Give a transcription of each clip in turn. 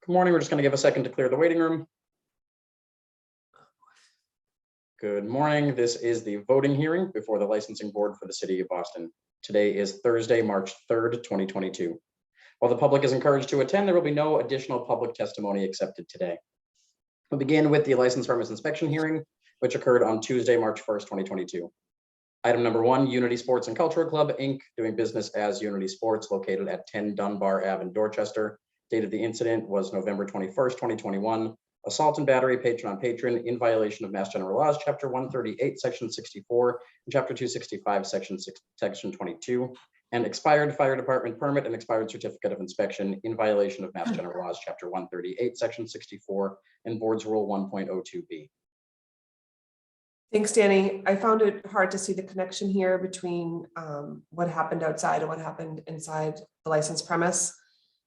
Good morning. We're just going to give a second to clear the waiting room. Good morning. This is the voting hearing before the licensing board for the city of Boston. Today is Thursday, March 3rd, 2022. While the public is encouraged to attend, there will be no additional public testimony accepted today. We'll begin with the license premise inspection hearing, which occurred on Tuesday, March 1st, 2022. Item number 1, Unity Sports and Cultural Club, Inc., doing business as Unity Sports, located at 10 Dunbar Ave in Dorchester. Date of the incident was November 21st, 2021. Assault and battery, patron on patron, in violation of Mass General Laws, Chapter 138, Section 64, and Chapter 265, Section 22, and expired fire department permit and expired certificate of inspection in violation of Mass General Laws, Chapter 138, Section 64, and Board's Rule 1.02b. Thanks, Danny. I found it hard to see the connection here between what happened outside and what happened inside the licensed premise.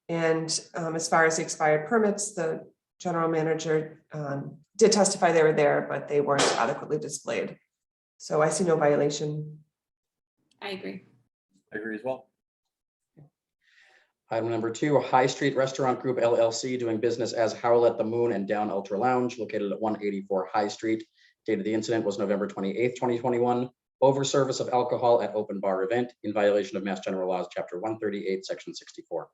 And as far as the expired permits, the general manager did testify they were there, but they weren't adequately displayed. So I see no violation. I agree. I agree as well. Item number 2, High Street Restaurant Group LLC, doing business as Howl at the Moon and Down Ultra Lounge, located at 184 High Street. Date of the incident was November 28th, 2021. Over service of alcohol at open bar event in violation of Mass General Laws, Chapter 138, Section 64.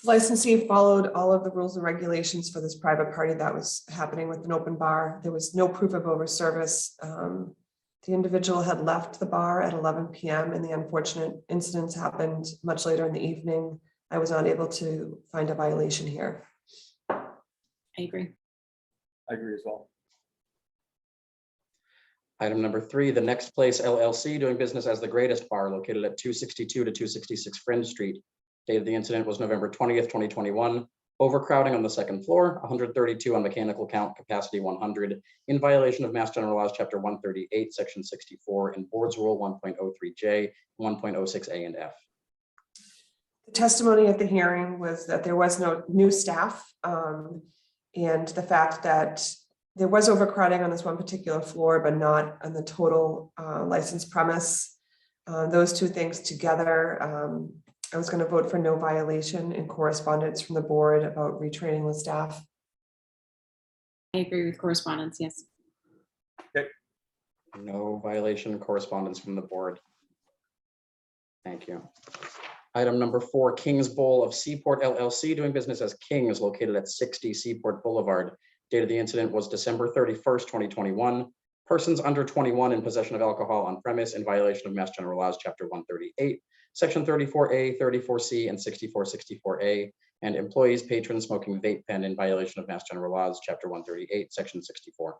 Licensee followed all of the rules and regulations for this private party that was happening with an open bar. There was no proof of over service. The individual had left the bar at 11 p.m. and the unfortunate incidents happened much later in the evening. I was not able to find a violation here. I agree. I agree as well. Item number 3, The Next Place LLC, doing business as The Greatest Bar, located at 262 to 266 Fringe Street. Date of the incident was November 20th, 2021. Overcrowding on the second floor, 132 on mechanical count, capacity 100, in violation of Mass General Laws, Chapter 138, Section 64, and Board's Rule 1.03J, 1.06A and F. The testimony at the hearing was that there was no new staff, and the fact that there was overcrowding on this one particular floor, but not on the total licensed premise. Those two things together, I was going to vote for no violation in correspondence from the board about retraining the staff. I agree with correspondence, yes. No violation, correspondence from the board. Thank you. Item number 4, King's Bowl of Seaport LLC, doing business as King's, located at 60 Seaport Boulevard. Date of the incident was December 31st, 2021. Persons under 21 in possession of alcohol on premise in violation of Mass General Laws, Chapter 138, Section 34A, 34C, and 6464A, and employees, patrons smoking vape pen in violation of Mass General Laws, Chapter 138, Section 64.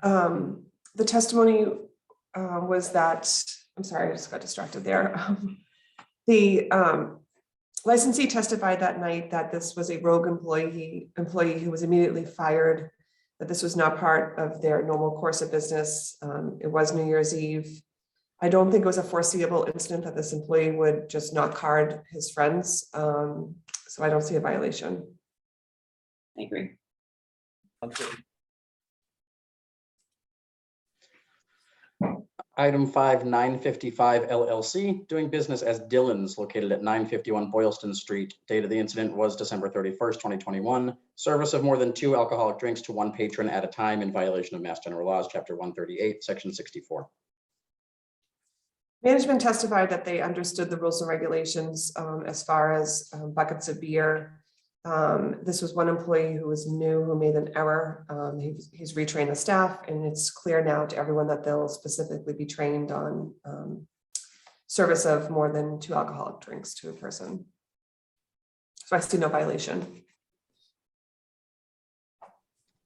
The testimony was that, I'm sorry, I just got distracted there. The licensee testified that night that this was a rogue employee who was immediately fired, that this was not part of their normal course of business. It was New Year's Eve. I don't think it was a foreseeable incident that this employee would just not card his friends. So I don't see a violation. I agree. Item 5, 955 LLC, doing business as Dillon's, located at 951 Boylston Street. Date of the incident was December 31st, 2021. Service of more than 2 alcoholic drinks to 1 patron at a time in violation of Mass General Laws, Chapter 138, Section 64. Management testified that they understood the rules and regulations as far as buckets of beer. This was one employee who was new, who made an error. He's retrained the staff, and it's clear now to everyone that they'll specifically be trained on service of more than 2 alcoholic drinks to a person. So I see no violation.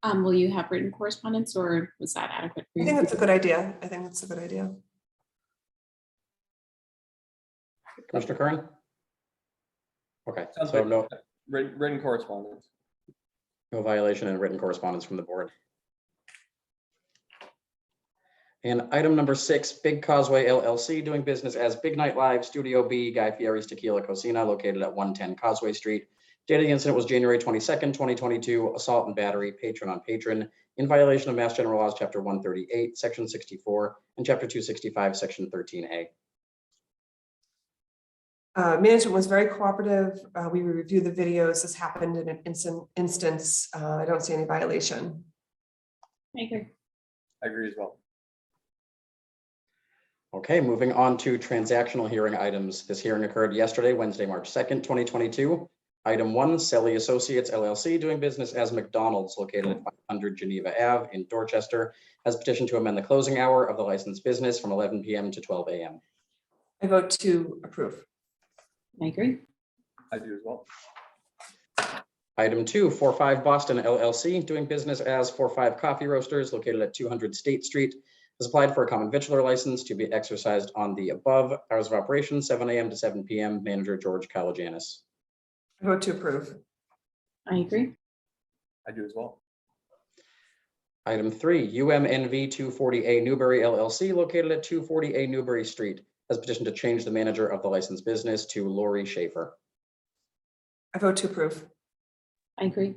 Will you have written correspondence, or was that adequate for I you? think that's a good idea. I think that's a good idea. Commissioner Curran? Okay, Sounds so good. Written correspondence. no violation and written correspondence from the board. And item number 6, Big Causeway LLC, doing business as Big Night Live Studio B, Guy Fieri's Tequila Cocina, located at 110 Causeway Street. Date of the incident was January 22nd, 2022. Assault and battery, patron on patron, in violation of Mass General Laws, Chapter 138, Section 64, and Chapter 265, Section 13A. Management was very cooperative. We reviewed the videos. This happened in an instance. I don't see any violation. I agree. I agree as well. Okay, moving on to transactional hearing items. This hearing occurred yesterday, Wednesday, March 2nd, 2022. Item 1, Selly Associates LLC doing business as McDonald's located at 500 Geneva Ave in Dorchester has petitioned to amend the closing hour of the licensed business from 11 p.m. to 12 a.m. I vote to approve. I agree. I do as well. Item 2, 45 Boston LLC doing business as 45 Coffee Roasters located at 200 State Street has applied for a common victular license to be exercised on the above. Hours of operation 7 a.m. to 7 p.m. Manager George Kalajanis. I vote to approve. I agree. I do as well. Item 3, UMNV 240A Newbury LLC located at 240A Newbury Street has petitioned to change the manager of the licensed business to Lori Schaefer. I vote to approve. I agree.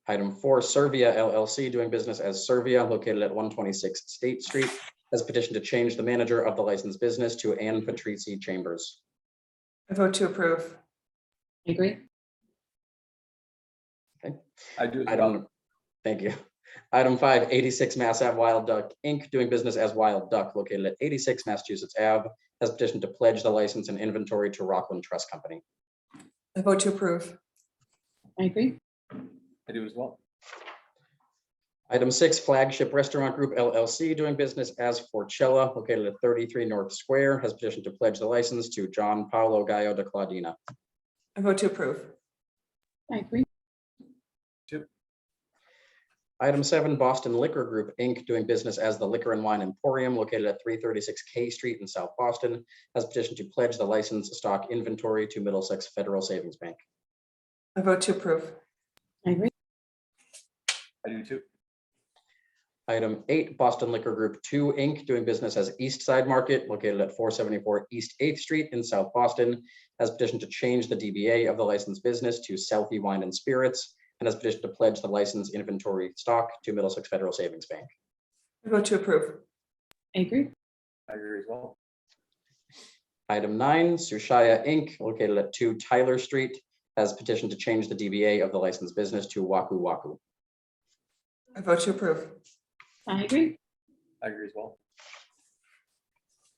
Item 4, Servia LLC doing business as Servia located at 126 State Street has petitioned to change the manager of the licensed business to Ann Patrici Chambers. I vote to approve. I agree. I do as well. Thank you. Item 5, 86 Mass Ave Wild Duck Inc. doing business as Wild Duck located at 86 Massachusetts Ave has petitioned to pledge the license and inventory to Rockland Trust Company. I vote to approve. I agree. I do as well. Item 6, Flagship Restaurant Group LLC doing business as Forcella located at 33 North Square has petitioned to pledge the license to John Paolo Gallo de Claudina. I vote to approve. I agree. Item 7, Boston Liquor Group Inc. doing business as the Liquor and Wine Emporium located at 336 K Street in South Boston has petitioned to pledge the license, stock, inventory to Middlesex Federal Savings Bank. I vote to approve. I agree. I do too. Item 8, Boston Liquor Group 2 Inc. doing business as East Side Market located at 474 East 8th Street in South Boston has petitioned to change the DBA of the licensed business to Selfie Wine and Spirits and has petitioned to pledge the license, inventory, stock to Middlesex Federal Savings Bank. I vote to approve. I agree. I agree as well. Item 9, Sushaya Inc. located at 2 Tyler Street has petitioned to change the DBA of the licensed business to Waku Waku. I vote to approve. I agree. I agree as well.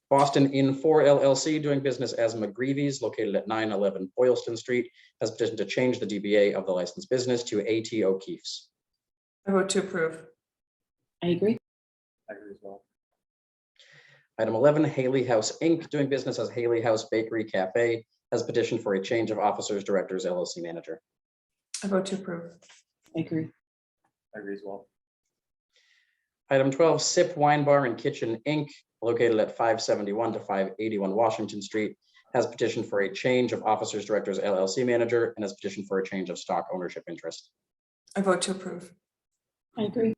Boston Inn 4 LLC doing business as McGreevy's located at 911 Boylston Street has petitioned to change the DBA of the licensed business to AT O'Keefe's. I vote to approve. I agree. I agree as well. Item 11, Haley House Inc. doing business as Haley House Bakery Cafe has petitioned for a change of officers, directors, LLC manager. I vote to approve. I agree. I agree as well. Item 12, Sip Wine Bar and Kitchen Inc. located at 571 to 581 Washington Street has petitioned for a change of officers, directors, LLC manager and has petitioned for a change of stock ownership interest. I vote to approve. I agree.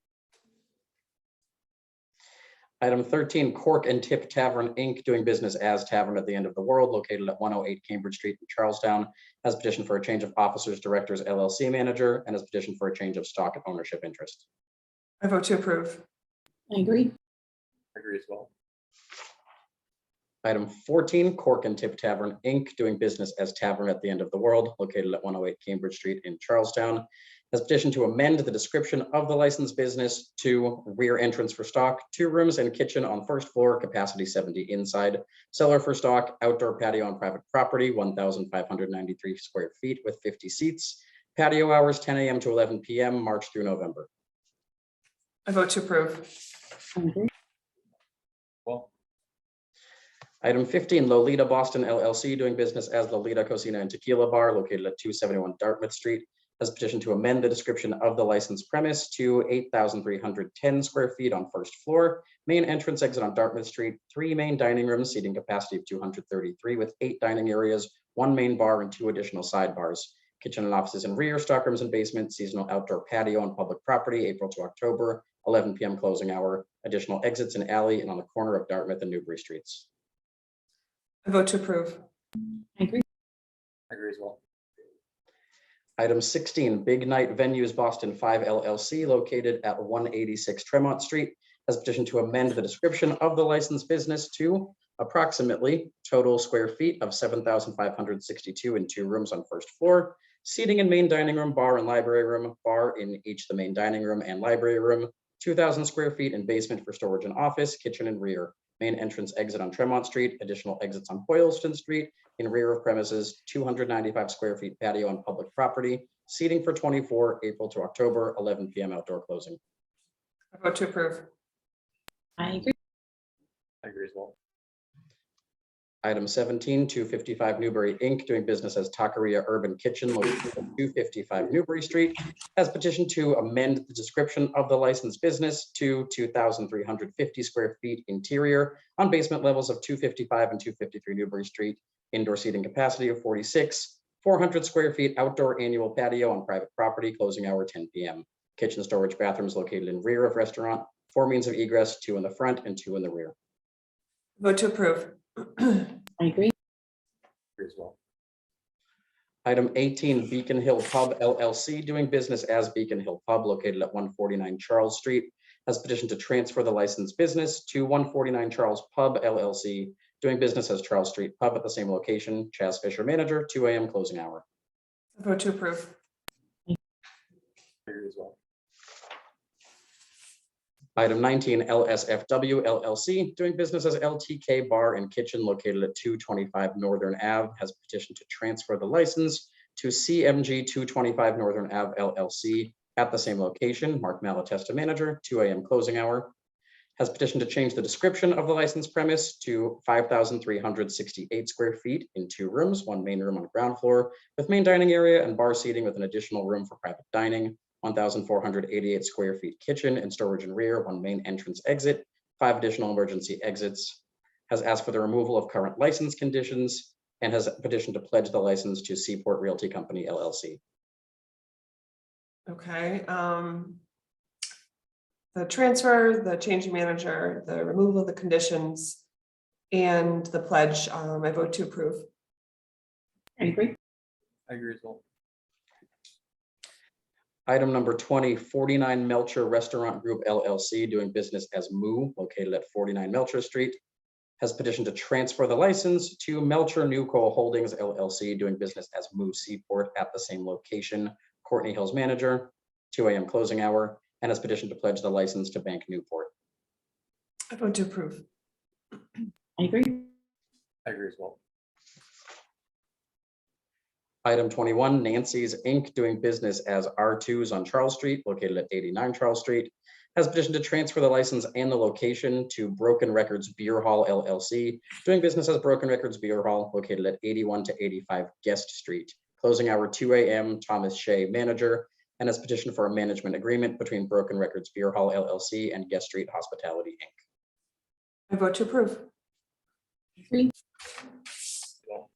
Item 13, Cork and Tip Tavern Inc. doing business as Tavern at the End of the World located at 108 Cambridge Street in Charlestown has petitioned for a change of officers, directors, LLC manager and has petitioned for a change of stock and ownership interest. I vote to approve. I agree. I agree as well. Item 14, Cork and Tip Tavern Inc. doing business as Tavern at the End of the World located at 108 Cambridge Street in Charlestown has petitioned to amend the description of the licensed business to rear entrance for stock, 2 rooms and kitchen on first floor, capacity 70 inside, cellar for stock, outdoor patio on private property, 1,593 square feet with 50 seats, patio hours 10 a.m. to 11 p.m. March through November. I vote to approve. I agree. Well, Item 15, Lolita Boston LLC doing business as Lolita Cocina and Tequila Bar located at 271 Dartmouth Street has petitioned to amend the description of the licensed premise to 8,310 square feet on first floor, main entrance exit on Dartmouth Street, 3 main dining rooms, seating capacity of 233 with 8 dining areas, 1 main bar and 2 additional sidebars, kitchen and offices in rear, stockrooms and basement, seasonal outdoor patio on public property, April to October, 11 p.m. closing hour, additional exits in alley and on the corner of Dartmouth and Newbury Streets. I vote to approve. I agree. I agree as well. Item 16, Big Night Venues Boston 5 LLC located at 186 Tremont Street has petitioned to amend the description of the licensed business to approximately total square feet of 7,562 in 2 rooms on first floor, seating in main dining room, bar and library room, bar in each the main dining room and library room, 2,000 square feet in basement for storage and office, kitchen and rear, main entrance exit on Tremont Street, additional exits on Boylston Street, in rear of premises, 295 square feet patio on public property, seating for 24 April to October, 11 p.m. outdoor closing. I vote to approve. I agree. I agree as well. Item 17, 255 Newbury Inc., doing business as Taqueria Urban Kitchen located at 255 Newbury Street, has petitioned to amend the description of the licensed business to 2,350 square feet interior on basement levels of 255 and 253 Newbury Street, indoor seating capacity of 46, 400 square feet outdoor annual patio on private property, closing hour 10 p.m. Kitchen storage bathrooms located in rear of restaurant, 4 means of egress, 2 in the front and 2 in the rear. Vote to approve. I agree. Agree as well. Item 18, Beacon Hill Pub LLC, doing business as Beacon Hill Pub located at 149 Charles Street, has petitioned to transfer the licensed business to 149 Charles Pub LLC, doing business as Charles Street Pub at the same location. Chaz Fisher, manager, 2 a.m. closing hour. Vote to approve. I agree as well. Item 19, LSFW LLC, doing business as LTK Bar and Kitchen located at 225 Northern Ave, has petitioned to transfer the license to CMG 225 Northern Ave LLC at the same location. Mark Malatesta, manager, 2 a.m. closing hour. Has petitioned to change the description of the licensed premise to 5,368 square feet in 2 rooms, 1 main room on ground floor with main dining area and bar seating with an additional room for private dining. 1,488 square feet kitchen and storage and rear, 1 main entrance exit, 5 additional emergency exits. Has asked for the removal of current license conditions and has petitioned to pledge the license to Seaport Realty Company LLC. Okay. The transfer, the changing manager, the removal of the conditions, and the pledge, I vote to approve. I agree. I agree as well. Item number 20, 49 Melcher Restaurant Group LLC, doing business as Moo, located at 49 Melcher Street, has petitioned to transfer the license to Melcher Newco Holdings LLC, doing business as Moo Seaport at the same location. Courtney Hill's manager, 2 a.m. closing hour, and has petitioned to pledge the license to Bank Newport. I vote to approve. I agree. I agree as well. Item 21, Nancy's Inc., doing business as R2s on Charles Street, located at 89 Charles Street, has petitioned to transfer the license and the location to Broken Records Beer Hall LLC, doing business as Broken Records Beer Hall, located at 81 to 85 Guest Street. Closing hour 2 a.m., Thomas Shea, manager, and has petitioned for a management agreement between Broken Records Beer Hall LLC and Guest Street Hospitality Inc. I vote to approve. Agree. Well,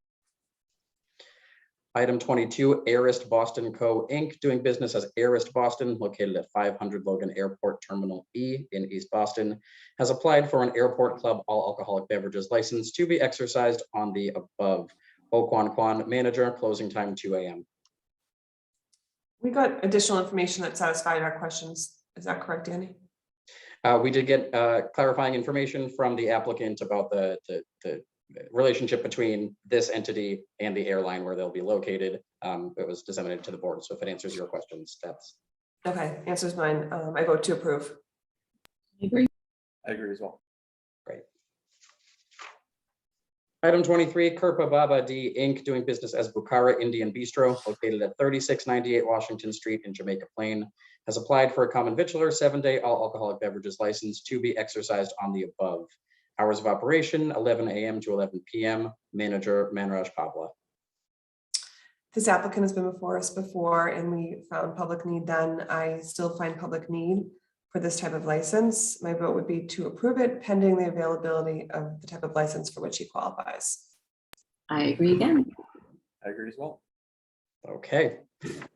Item 22, Airist Boston Co. Inc., doing business as Airist Boston, located at 500 Logan Airport Terminal E in East Boston, has applied for an airport club all alcoholic beverages license to be exercised on the above. Oquan Kwan, manager, closing time 2 a.m. We got additional information that satisfied our questions. Is that correct, Danny? We did get clarifying information from the applicant about the relationship between this entity and the airline where they'll be located. It was disseminated to the board, so if it answers your questions, that's. Okay, answers mine. I vote to approve. I agree. I agree as well. Great. Item 23, Kirpa Baba D Inc., doing business as Bukhara Indian Bistro, located at 3698 Washington Street in Jamaica Plain, has applied for a common vitular 7-day all alcoholic beverages license to be exercised on the above. Hours of operation, 11 a.m. to 11 p.m. Manager, Manraj Pavla. This applicant has been before us before and we found public need then. I still find public need for this type of license. My vote would be to approve it pending the availability of the type of license for which he qualifies. I agree again. I agree as well. Okay,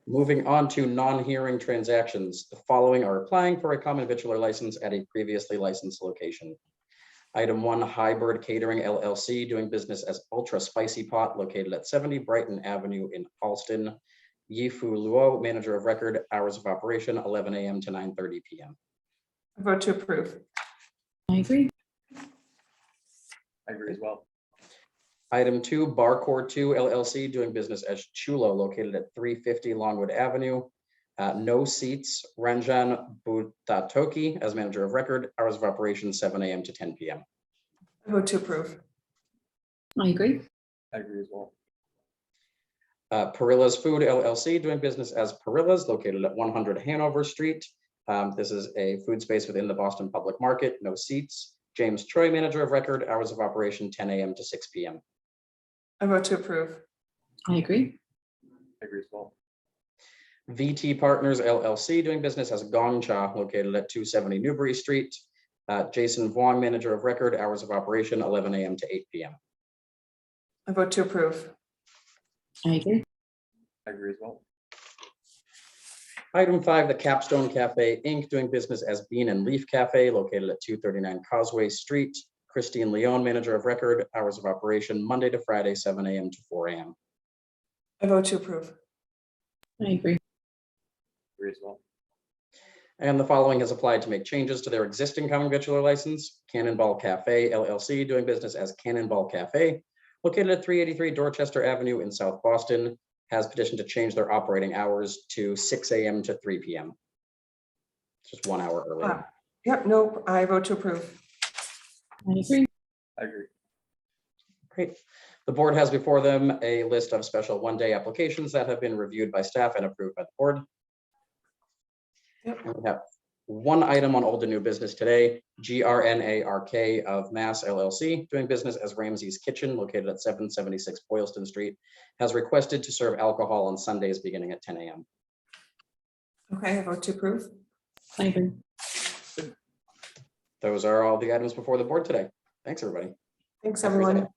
moving on to non-hearing transactions. The following are applying for a common vitular license at a previously licensed location. Item 1, Hybrid Catering LLC, doing business as Ultra Spicy Pot, located at 70 Brighton Avenue in Alston. Yifu Luo, manager of record, hours of operation, 11 a.m. to 9:30 p.m. I vote to approve. I agree. I agree as well. Item 2, Barcore 2 LLC, doing business as Chulo, located at 350 Longwood Avenue. No seats. Ranjan Butatoki as manager of record. Hours of operation 7 a.m. to 10 p.m. I vote to approve. I agree. I agree as well. Perilla's Food LLC, doing business as Perilla's, located at 100 Hanover Street. This is a food space within the Boston Public Market. No seats. James Troy, manager of record. Hours of operation 10 a.m. to 6 p.m. I vote to approve. I agree. I agree as well. VT Partners LLC, doing business as Gong Cha, located at 270 Newbury Street. Jason Vaughn, manager of record. Hours of operation 11 a.m. to 8 p.m. I vote to approve. I agree. I agree as well. Item 5, the Capstone Cafe Inc., doing business as Bean and Leaf Cafe, located at 239 Causeway Street. Christine Leon, manager of record. Hours of operation Monday to Friday, 7 a.m. to 4 a.m. I vote to approve. I agree. Agree as well. And the following has applied to make changes to their existing common victular license. Cannonball Cafe LLC, doing business as Cannonball Cafe, located at 383 Dorchester Avenue in South Boston, has petitioned to change their operating hours to 6 a.m. to 3 p.m. Just 1 hour earlier. Yep, no, I vote to approve. I agree. I agree. Great. The board has before them a list of special one-day applications that have been reviewed by staff and approved by the board. Yep. And we have one item on old and new business today. GRNARK of Mass LLC, doing business as Ramsey's Kitchen, located at 776 Boylston Street, has requested to serve alcohol on Sundays beginning at 10 a.m. Okay, I vote to approve. I agree. Those are all the items before the board today. Thanks, everybody. Thanks, Have a great everyone. day.